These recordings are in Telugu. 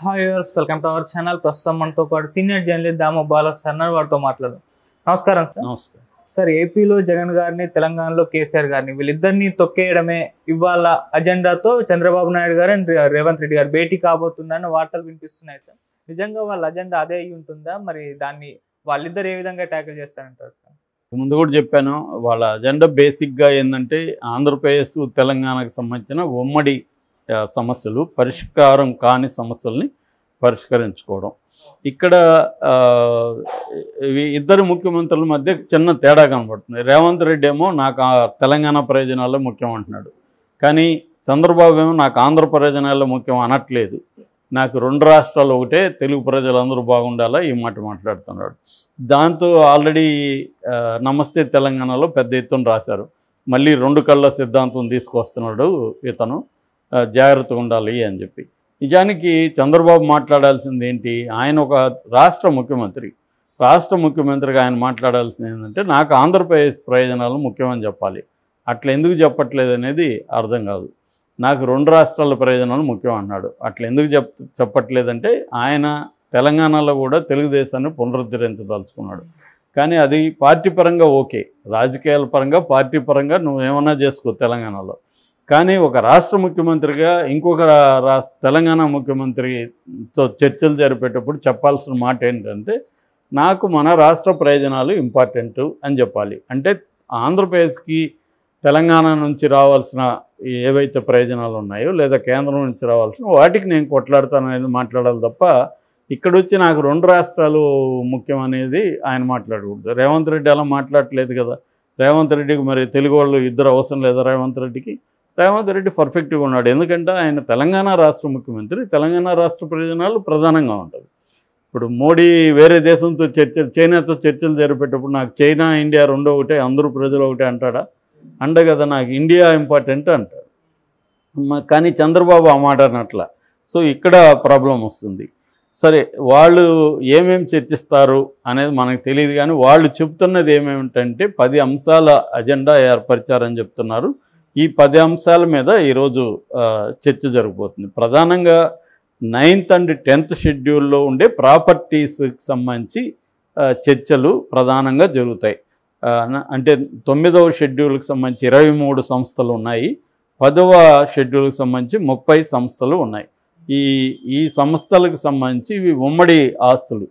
Hi viewers, welcome to our channel. ప్రస్తుతం మనతో పాటు సీనియర్ జర్నలిస్ట్ దామో బాల సార్ వారితో మాట్లాడదాం. నమస్కారం సార్. నమస్తే సార్, ఏపీలో జగన్ గారిని, తెలంగాణలో కేసీఆర్ గారిని, వీళ్ళిద్దరిని తొక్కేయడమే ఇవాళ అజెండాతో చంద్రబాబు నాయుడు గారు అండ్ రేవంత్ రెడ్డి గారు భేటీ కాబోతుందని వార్తలు వినిపిస్తున్నాయి సార్. నిజంగా వాళ్ళ అజెండా అదే అయి ఉంటుందా? మరి దాన్ని వాళ్ళిద్దరు ఏ విధంగా ట్యాకిల్ చేస్తారంటారు సార్? ముందు కూడా చెప్పాను, వాళ్ళ అజెండా బేసిక్గా ఏంటంటే ఆంధ్రప్రదేశ్ తెలంగాణకు సంబంధించిన ఉమ్మడి సమస్యలు, పరిష్కారం కాని సమస్యల్ని పరిష్కరించుకోవడం. ఇక్కడ ఇద్దరు ముఖ్యమంత్రుల మధ్య చిన్న తేడా కనబడుతుంది. రేవంత్ రెడ్డి ఏమో నాకు తెలంగాణ ప్రయోజనాలే ముఖ్యం అంటున్నాడు, కానీ చంద్రబాబు ఏమో నాకు ఆంధ్ర ప్రయోజనాలే ముఖ్యం అనట్లేదు. నాకు రెండు రాష్ట్రాలు ఒకటే, తెలుగు ప్రజలందరూ బాగుండాలా ఈ మాట మాట్లాడుతున్నాడు. దాంతో ఆల్రెడీ నమస్తే తెలంగాణలో పెద్ద ఎత్తున రాశారు. మళ్ళీ రెండు కళ్ళ సిద్ధాంతం తీసుకొస్తున్నాడు ఇతను, జాగ్రత్తగా ఉండాలి అని చెప్పి. నిజానికి చంద్రబాబు మాట్లాడాల్సింది ఏంటి? ఆయన ఒక రాష్ట్ర ముఖ్యమంత్రి. రాష్ట్ర ముఖ్యమంత్రిగా ఆయన మాట్లాడాల్సింది ఏంటంటే నాకు ఆంధ్రప్రదేశ్ ప్రయోజనాలు ముఖ్యమని చెప్పాలి. అట్లా ఎందుకు చెప్పట్లేదు అనేది అర్థం కాదు. నాకు రెండు రాష్ట్రాల ప్రయోజనాలు ముఖ్యం అన్నాడు. అట్లా ఎందుకు చెప్పట్లేదంటే ఆయన తెలంగాణలో కూడా తెలుగుదేశాన్ని పునరుద్ధరించదలుచుకున్నాడు. కానీ అది పార్టీ పరంగా ఓకే, రాజకీయాల పరంగా పార్టీ పరంగా నువ్వేమన్నా చేసుకో తెలంగాణలో. కానీ ఒక రాష్ట్ర ముఖ్యమంత్రిగా ఇంకొక తెలంగాణ ముఖ్యమంత్రితో చర్చలు జరిపేటప్పుడు చెప్పాల్సిన మాట ఏంటంటే నాకు మన రాష్ట్ర ప్రయోజనాలు ఇంపార్టెంట్ అని చెప్పాలి. అంటే ఆంధ్రప్రదేశ్కి తెలంగాణ నుంచి రావాల్సిన ఏవైతే ప్రయోజనాలు ఉన్నాయో లేదా కేంద్రం నుంచి రావాల్సిన వాటికి నేను కొట్లాడతాననేది మాట్లాడాలి తప్ప ఇక్కడ వచ్చి నాకు రెండు రాష్ట్రాలు ముఖ్యం అనేది ఆయన మాట్లాడకూడదు. రేవంత్ రెడ్డి అలా మాట్లాడట్లేదు కదా. రేవంత్ రెడ్డికి మరి తెలుగు వాళ్ళు ఇద్దరు అవసరం లేదా? రేవంత్ రెడ్డికి రేవంత్ రెడ్డి పర్ఫెక్ట్గా ఉన్నాడు. ఎందుకంటే ఆయన తెలంగాణ రాష్ట్ర ముఖ్యమంత్రి. తెలంగాణ రాష్ట్ర ప్రయోజనాలు ప్రధానంగా ఉంటుంది. ఇప్పుడు మోడీ వేరే దేశంతో చైనాతో చర్చలు జరిపేటప్పుడు నాకు చైనా ఇండియా రెండో ఒకటే, అందరూ ప్రజలు ఒకటే అంటాడా? అండ కదా, నాకు ఇండియా ఇంపార్టెంట్ అంటాడు. కానీ చంద్రబాబు ఆ మాట అన్నట్ల. సో ఇక్కడ ప్రాబ్లం వస్తుంది. సరే, వాళ్ళు ఏమేమి చర్చిస్తారు అనేది మనకు తెలియదు, కానీ వాళ్ళు చెప్తున్నది ఏమేమిటంటే 10 అంశాల అజెండా ఏర్పరిచారని చెప్తున్నారు. ఈ 10 అంశాల మీద ఈరోజు చర్చ జరగబోతుంది. ప్రధానంగా 9th and 10th షెడ్యూల్లో ఉండే ప్రాపర్టీస్కి సంబంధించి చర్చలు ప్రధానంగా జరుగుతాయి. అంటే 9వ షెడ్యూల్కి సంబంధించి 23 సంస్థలు ఉన్నాయి. 10వ షెడ్యూల్కి సంబంధించి 30 సంస్థలు ఉన్నాయి. ఈ సంస్థలకు సంబంధించి ఇవి ఉమ్మడి ఆస్తులు.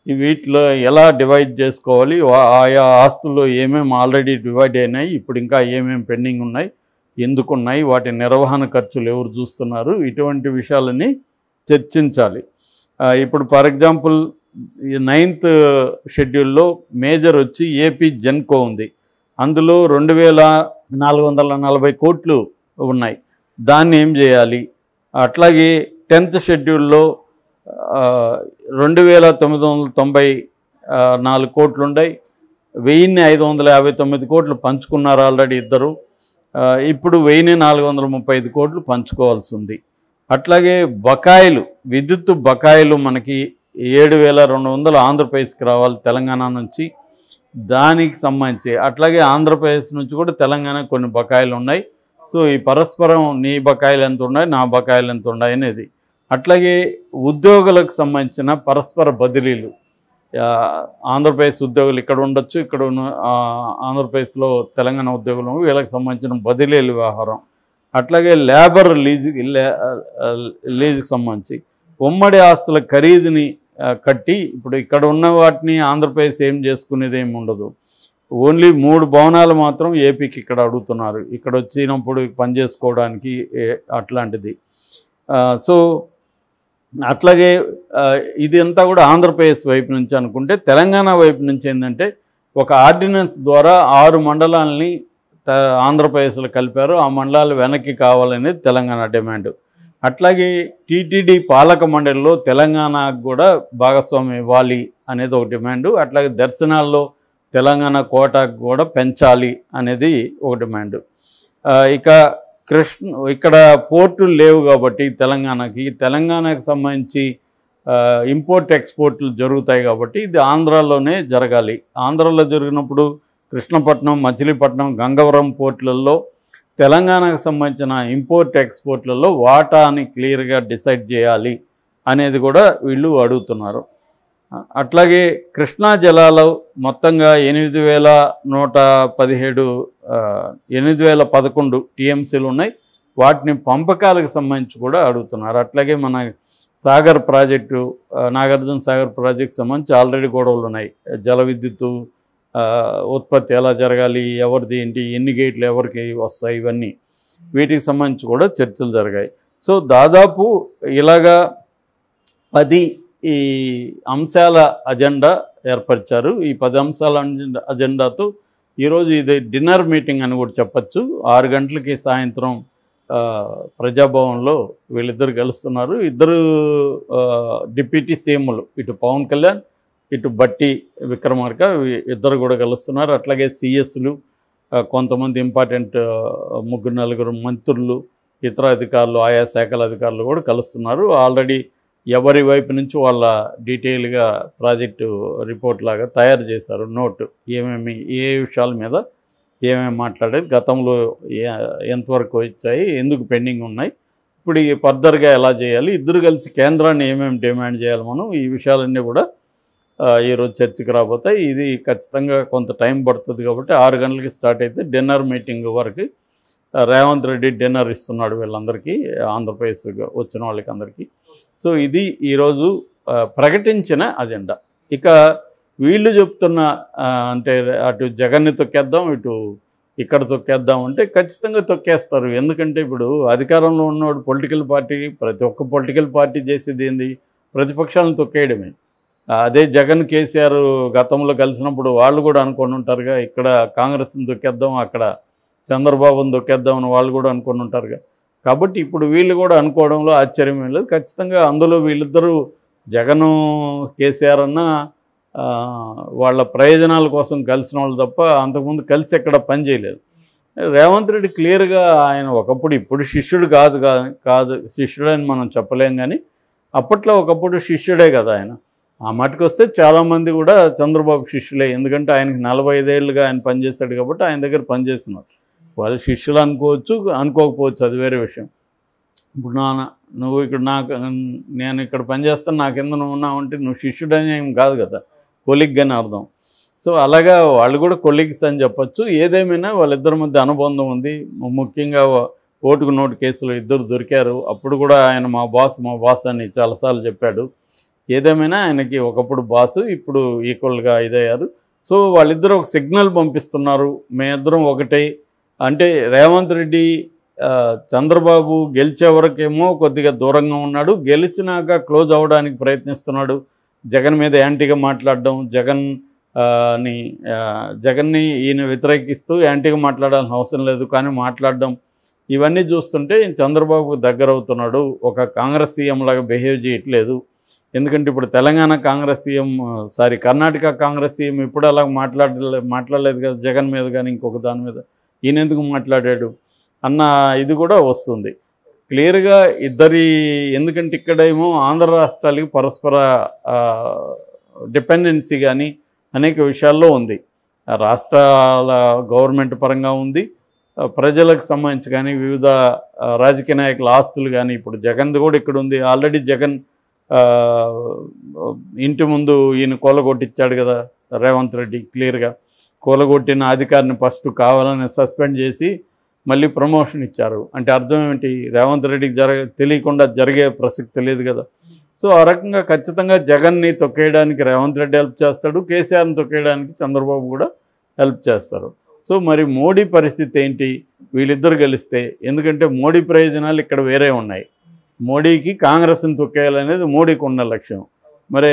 వీటిలో ఎలా డివైడ్ చేసుకోవాలి, ఆయా ఆస్తుల్లో ఏమేమి ఆల్రెడీ డివైడ్ అయినాయి, ఇప్పుడు ఇంకా ఏమేమి పెండింగ్ ఉన్నాయి, ఎందుకున్నాయి, వాటి నిర్వహణ ఖర్చులు ఎవరు చూస్తున్నారు, ఇటువంటి విషయాలని చర్చించాలి. ఇప్పుడు ఫర్ ఎగ్జాంపుల్ 9th షెడ్యూల్లో మేజర్ వచ్చి ఏపీ జెన్కో ఉంది. అందులో 2440 కోట్లు ఉన్నాయి. దాన్ని ఏం చేయాలి? అట్లాగే 10th షెడ్యూల్లో 2994 కోట్లు ఉన్నాయి. 1559 కోట్లు పంచుకున్నారు ఆల్రెడీ ఇద్దరు. ఇప్పుడు 1435 కోట్లు పంచుకోవాల్సి ఉంది. అట్లాగే బకాయిలు, విద్యుత్ బకాయిలు మనకి 7200 ఆంధ్రప్రదేశ్కి రావాలి తెలంగాణ నుంచి. దానికి సంబంధించి అట్లాగే ఆంధ్రప్రదేశ్ నుంచి కూడా తెలంగాణ కొన్ని బకాయిలు ఉన్నాయి. సో ఈ పరస్పరం నీ బకాయిలు ఎంత ఉన్నాయి, నా బకాయిలు ఎంత ఉన్నాయి అనేది. అట్లాగే ఉద్యోగులకు సంబంధించిన పరస్పర బదిలీలు, ఆంధ్రప్రదేశ్ ఉద్యోగులు ఇక్కడ ఉండొచ్చు, ఇక్కడ ఉన్న ఆంధ్రప్రదేశ్లో తెలంగాణ ఉద్యోగులు, వీళ్ళకి సంబంధించిన బదిలీల వ్యవహారం. అట్లాగే లేబర్ లీజుకి సంబంధించి ఉమ్మడి ఆస్తుల ఖరీదుని కట్టి, ఇప్పుడు ఇక్కడ ఉన్న వాటిని ఆంధ్రప్రదేశ్ ఏం చేసుకునేది ఏమి ఉండదు. ఓన్లీ 3 భవనాలు మాత్రం ఏపీకి ఇక్కడ అడుగుతున్నారు, ఇక్కడ వచ్చినప్పుడు పని చేసుకోవడానికి అట్లాంటిది. సో అట్లాగే ఇది అంతా కూడా ఆంధ్రప్రదేశ్ వైపు నుంచి అనుకుంటే, తెలంగాణ వైపు నుంచి ఏంటంటే ఒక ఆర్డినెన్స్ ద్వారా 6 మండలాలని ఆంధ్రప్రదేశ్లో కలిపారు. ఆ మండలాలు వెనక్కి కావాలనేది తెలంగాణ డిమాండ్. అట్లాగే టీటీడీ పాలక మండలిలో తెలంగాణకు కూడా భాగస్వామ్యం ఇవ్వాలి అనేది ఒక డిమాండు. అట్లాగే దర్శనాల్లో తెలంగాణ కోటాకు కూడా పెంచాలి అనేది ఒక డిమాండు. ఇక ఇక్కడ పోర్టులు లేవు కాబట్టి తెలంగాణకు సంబంధించి ఇంపోర్ట్ ఎక్స్పోర్ట్లు జరుగుతాయి కాబట్టి ఇది ఆంధ్రాలోనే జరగాలి. ఆంధ్రాలో జరిగినప్పుడు కృష్ణపట్నం, మచిలీపట్నం, గంగవరం పోర్టులలో తెలంగాణకు సంబంధించిన ఇంపోర్ట్ ఎక్స్పోర్ట్లలో వాటాని క్లియర్గా డిసైడ్ చేయాలి అనేది కూడా వీళ్ళు అడుగుతున్నారు. అట్లాగే కృష్ణా జలాలు మొత్తంగా 8,11 టీఎంసీలు ఉన్నాయి. వాటిని పంపకాలకు సంబంధించి కూడా అడుగుతున్నారు. అట్లాగే మన సాగర్ ప్రాజెక్టు, నాగార్జున సాగర్ ప్రాజెక్టు సంబంధించి ఆల్రెడీ గొడవలు ఉన్నాయి. జల విద్యుత్తు ఉత్పత్తి ఎలా జరగాలి, ఎవరిది ఏంటి, ఎన్ని గేట్లు ఎవరికి వస్తాయి, ఇవన్నీ వీటికి సంబంధించి కూడా చర్చలు జరిగాయి. సో దాదాపు ఇలాగా 10 ఈ అంశాల అజెండా ఏర్పరిచారు. ఈ 10 అంశాల అజెండాతో ఈరోజు ఇది డిన్నర్ మీటింగ్ అని కూడా చెప్పచ్చు. 6 గంటలకి సాయంత్రం ప్రజాభవన్లో వీళ్ళిద్దరు కలుస్తున్నారు. ఇద్దరు డిప్యూటీ సీఎంలు, ఇటు పవన్ కళ్యాణ్ ఇటు బట్టి విక్రమార్క ఇద్దరు కూడా కలుస్తున్నారు. అట్లాగే సిఎస్లు, కొంతమంది ఇంపార్టెంట్ 3-4 మంత్రులు, ఇతర అధికారులు, ఆయా శాఖల అధికారులు కూడా కలుస్తున్నారు. ఆల్రెడీ ఎవరి వైపు నుంచి వాళ్ళ డీటెయిల్గా ప్రాజెక్టు రిపోర్ట్ లాగా తయారు చేశారు. నోటు ఏమేమి ఏ విషయాల మీద ఏమేమి మాట్లాడారు, గతంలో ఎంతవరకు వచ్చాయి, ఎందుకు పెండింగ్ ఉన్నాయి, ఇప్పుడు ఈ ఫర్దర్గా ఎలా చేయాలి, ఇద్దరు కలిసి కేంద్రాన్ని ఏమేమి డిమాండ్ చేయాలి, మనం ఈ విషయాలన్నీ కూడా ఈరోజు చర్చకు రాబోతాయి. ఇది ఖచ్చితంగా కొంత టైం పడుతుంది కాబట్టి 6 గంటలకి స్టార్ట్ అయితే డిన్నర్ మీటింగ్ వరకు రేవంత్ రెడ్డి డిన్నర్ ఇస్తున్నాడు వీళ్ళందరికీ, ఆంధ్రప్రదేశ్ వచ్చిన వాళ్ళకి అందరికీ. సో ఇది ఈరోజు ప్రకటించిన అజెండా. ఇక వీళ్ళు చెప్తున్న అంటే అటు జగన్ని తొక్కేద్దాం, ఇటు ఇక్కడ తొక్కేద్దాం అంటే ఖచ్చితంగా తొక్కేస్తారు. ఎందుకంటే ఇప్పుడు అధికారంలో ఉన్నవాడు పొలిటికల్ పార్టీ, ప్రతి ఒక్క పొలిటికల్ పార్టీ చేసేది ఏంది, ప్రతిపక్షాలను తొక్కేయడమే. అదే జగన్ కేసీఆర్ గతంలో కలిసినప్పుడు వాళ్ళు కూడా అనుకొని ఉంటారుగా, ఇక్కడ కాంగ్రెస్ని తొక్కేద్దాం, అక్కడ చంద్రబాబుని తొక్కేద్దామని వాళ్ళు కూడా అనుకొని ఉంటారుగా. కాబట్టి ఇప్పుడు వీళ్ళు కూడా అనుకోవడంలో ఆశ్చర్యం లేదు. ఖచ్చితంగా అందులో వీళ్ళిద్దరూ జగను కేసీఆర్ అన్న వాళ్ళ ప్రయోజనాల కోసం కలిసిన వాళ్ళు తప్ప అంతకుముందు కలిసి ఎక్కడ పని చేయలేదు. రేవంత్ రెడ్డి క్లియర్గా ఆయన ఒకప్పుడు, ఇప్పుడు శిష్యుడు కాదు శిష్యుడని మనం చెప్పలేం, కానీ అప్పట్లో ఒకప్పుడు శిష్యుడే కదా ఆయన. ఆ మటుకు వస్తే చాలామంది కూడా చంద్రబాబు శిష్యులే. ఎందుకంటే ఆయనకి 45 ఏళ్ళుగా ఆయన పనిచేశాడు కాబట్టి ఆయన దగ్గర పనిచేస్తున్నారు. వాళ్ళు శిష్యులు అనుకోవచ్చు, అనుకోకపోవచ్చు, అది వేరే విషయం. ఇప్పుడు నువ్వు ఇక్కడ నేను ఇక్కడ పనిచేస్తాను, నా కింద నువ్వు ఉన్నావు అంటే నువ్వు శిష్యుడని ఏం కాదు కదా, కొలిగ్ అని అర్థం. సో అలాగా వాళ్ళు కూడా కొలిగ్స్ అని చెప్పచ్చు. ఏదేమైనా వాళ్ళిద్దరి మధ్య అనుబంధం ఉంది. ముఖ్యంగా ఓటుకు నోటు కేసులో ఇద్దరు దొరికారు. అప్పుడు కూడా ఆయన మా బాస్ అని చాలాసార్లు చెప్పాడు. ఏదేమైనా ఆయనకి ఒకప్పుడు బాసు, ఇప్పుడు ఈక్వల్గా ఇదయ్యారు. సో వాళ్ళిద్దరూ ఒక సిగ్నల్ పంపిస్తున్నారు, మేమిద్దరం ఒకటే. అంటే రేవంత్ రెడ్డి చంద్రబాబు గెలిచే వరకేమో కొద్దిగా దూరంగా ఉన్నాడు, గెలిచినాక క్లోజ్ అవ్వడానికి ప్రయత్నిస్తున్నాడు. జగన్ మీద యాంటీగా మాట్లాడడం, జగన్ని ఈయన వ్యతిరేకిస్తూ యాంటీగా మాట్లాడాల్సిన అవసరం లేదు కానీ మాట్లాడడం, ఇవన్నీ చూస్తుంటే చంద్రబాబుకు దగ్గర అవుతున్నాడు. ఒక కాంగ్రెస్ సీఎం లాగా బిహేవ్ చేయట్లేదు. ఎందుకంటే ఇప్పుడు తెలంగాణ కాంగ్రెస్ సీఎం, కర్ణాటక కాంగ్రెస్ సీఎం ఇప్పుడు అలా మాట్లాడలేదు కదా జగన్ మీద కానీ ఇంకొక దాని మీద, ఈయన ఎందుకు మాట్లాడాడు అన్న ఇది కూడా వస్తుంది క్లియర్గా ఎందుకంటే ఇక్కడేమో ఆంధ్ర రాష్ట్రాలకి పరస్పర డిపెండెన్సీ కానీ అనేక విషయాల్లో ఉంది. రాష్ట్రాల గవర్నమెంట్ పరంగా ఉంది, ప్రజలకు సంబంధించి కానీ వివిధ రాజకీయ నాయకుల ఆస్తులు కానీ. ఇప్పుడు జగన్ది కూడా ఇక్కడ ఉంది. ఆల్రెడీ జగన్ ఇంటి ముందు ఈయన కూలగొట్టించాడు కదా రేవంత్ రెడ్డి. క్లియర్గా కూలగొట్టిన అధికారిని ఫస్ట్ కావాలని సస్పెండ్ చేసి మళ్ళీ ప్రమోషన్ ఇచ్చారు. అంటే అర్థం ఏమిటి, రేవంత్ రెడ్డికి తెలియకుండా జరిగే ప్రసక్తి లేదు కదా. సో ఆ రకంగా ఖచ్చితంగా జగన్ని తొక్కేయడానికి రేవంత్ రెడ్డి హెల్ప్ చేస్తాడు, కేసీఆర్ని తొక్కేయడానికి చంద్రబాబు కూడా హెల్ప్ చేస్తారు. సో మరి మోడీ పరిస్థితి ఏంటి వీళ్ళిద్దరు గెలిస్తే? ఎందుకంటే మోడీ ప్రయోజనాలు ఇక్కడ వేరే ఉన్నాయి. మోడీకి కాంగ్రెస్ని తొక్కేయాలనేది మోడీకి ఉన్న లక్ష్యం. మరి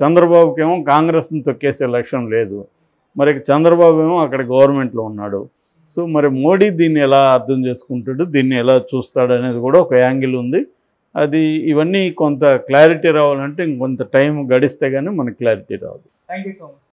చంద్రబాబుకి ఏమో కాంగ్రెస్ని తొక్కేసే లక్ష్యం లేదు. మరి చంద్రబాబు ఏమో అక్కడ గవర్నమెంట్లో ఉన్నాడు. సో మరి మోడీ దీన్ని ఎలా అర్థం చేసుకుంటాడు, దీన్ని ఎలా చూస్తాడు అనేది కూడా ఒక యాంగిల్ ఉంది. ఇవన్నీ కొంత క్లారిటీ రావాలంటే ఇంకొంత టైం గడిస్తే కానీ మనకు క్లారిటీ రాదు. Thank you so much.